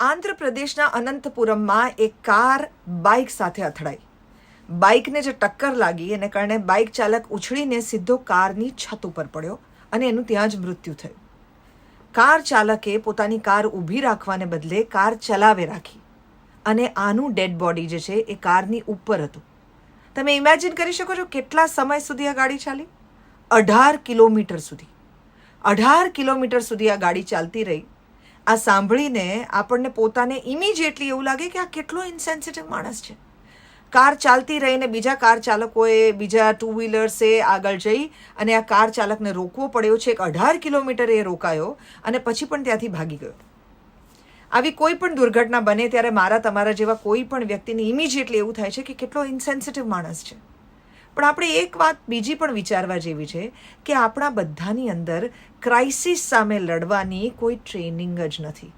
આંધ્રપ્રદેશના અનંતપુરમમાં એક car bike સાથે અથડાઈ. બાઇકને જે ટક્કર લાગી એને કારણે બાઇક ચાલક ઉછળીને સીધો કારની છત ઉપર પડ્યો અને એનું ત્યાં જ મૃત્યુ થયું. કાર ચાલકે પોતાની કાર ઊભી રાખવાને બદલે કાર ચલાવે રાખી અને આનું ડેડ બોડી જે છે એ કારની ઉપર હતું. તમે ઇમેજિન કરી શકો છો કેટલા સમય સુધી આ ગાડી ચાલી? 18 કિલોમીટર સુધી. 18 કિલોમીટર સુધી આ ગાડી ચાલતી રહી. આ સાંભળીને આપણને પોતાને ઇમિડિયેટલી એવું લાગે કે આ કેટલો ઇન્સેન્સિટિવ માણસ છે. કાર ચાલતી રહીને બીજા કાર ચાલકોએ, બીજા ટુ વ્હીલર્સે આગળ જઈ અને આ કાર ચાલકને રોકવો પડ્યો છે. 18 કિલોમીટર એ રોકાયો અને પછી પણ ત્યાંથી ભાગી ગયો. આવી કોઈ પણ દુર્ઘટના બને ત્યારે મારા તમારા જેવા કોઈ પણ વ્યક્તિને ઇમિડિયેટલી એવું થાય છે કે કેટલો ઇન્સેન્સિટિવ માણસ છે. પણ આપણે એક વાત બીજી પણ વિચારવા જેવી છે કે આપણા બધાની અંદર ક્રાઇસિસ સામે લડવાની કોઈ ટ્રેનિંગ જ નથી.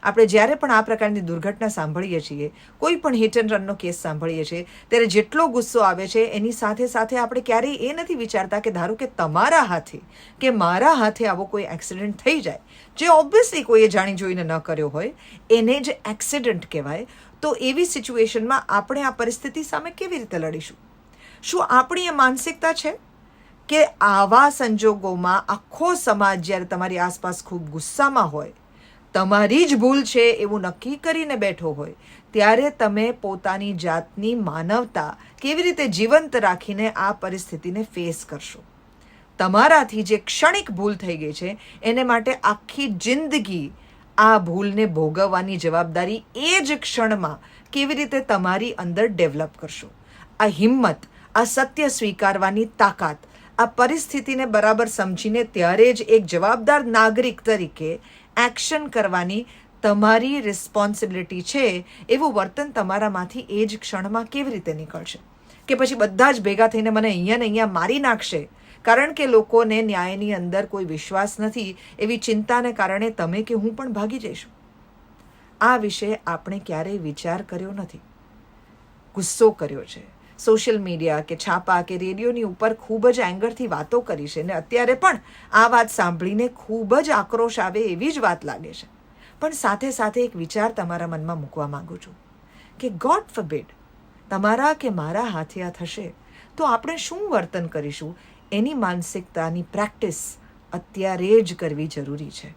આપણે જ્યારે પણ આ પ્રકારની દુર્ઘટના સાંભળીએ છીએ, કોઈ પણ હિટ એન્ડ રનનો કેસ સાંભળીએ છીએ, ત્યારે જેટલો ગુસ્સો આવે છે એની સાથે સાથે આપણે ક્યારેય એ નથી વિચારતા કે ધારો કે તમારા હાથે કે મારા હાથે આવો કોઈ એક્સિડન્ટ થઈ જાય, જે ઓબ્વિયસલી કોઈએ જાણી જોઈને ન કર્યો હોય, એને જ એક્સિડન્ટ કહેવાય. તો એવી સિચ્યુએશનમાં આપણે આ પરિસ્થિતિ સામે કેવી રીતે લડીશું? શું આપણી એ માનસિકતા છે કે આવા સંજોગોમાં આખો સમાજ જ્યારે તમારી આસપાસ ખૂબ ગુસ્સામાં હોય, તમારી જ ભૂલ છે એવું નક્કી કરીને બેઠો હોય, ત્યારે તમે પોતાની જાતની માનવતા કેવી રીતે જીવંત રાખીને આ પરિસ્થિતિને ફેસ કરશો? તમારાથી જે ક્ષણિક ભૂલ થઈ ગઈ છે એને માટે આખી જિંદગી આ ભૂલને ભોગવવાની જવાબદારી એ જ ક્ષણમાં કેવી રીતે તમારી અંદર ડેવલપ કરશો? આ હિંમત, આ સત્ય સ્વીકારવાની તાકાત, આ પરિસ્થિતિને બરાબર સમજીને ત્યારે જ એક જવાબદાર નાગરિક તરીકે એક્શન કરવાની તમારી રિસ્પોન્સિબિલિટી છે, એવું વર્તન તમારામાંથી એ જ ક્ષણમાં કેવી રીતે નીકળશે? કે પછી બધા જ ભેગા થઈને મને અહીંયા ને અહીંયા મારી નાખશે કારણ કે લોકોને ન્યાયની અંદર કોઈ વિશ્વાસ નથી, એવી ચિંતાને કારણે તમે કે હું પણ ભાગી જઈશું? આ વિશે આપણે ક્યારેય વિચાર કર્યો નથી. ગુસ્સો કર્યો છે, સોશિયલ મીડિયા કે છાપા કે રેડિયોની ઉપર ખૂબ જ એંગરથી વાતો કરી છે ને અત્યારે પણ આ વાત સાંભળીને ખૂબ જ આક્રોશ આવે એવી જ વાત લાગે છે. પણ સાથે સાથે એક વિચાર તમારા મનમાં મૂકવા માંગુ છું કે ગોડ ફોરબિડ તમારા કે મારા હાથે આ થશે તો આપણે શું વર્તન કરીશું? એની માનસિકતાની પ્રેક્ટિસ અત્યારે જ કરવી જરૂરી છે.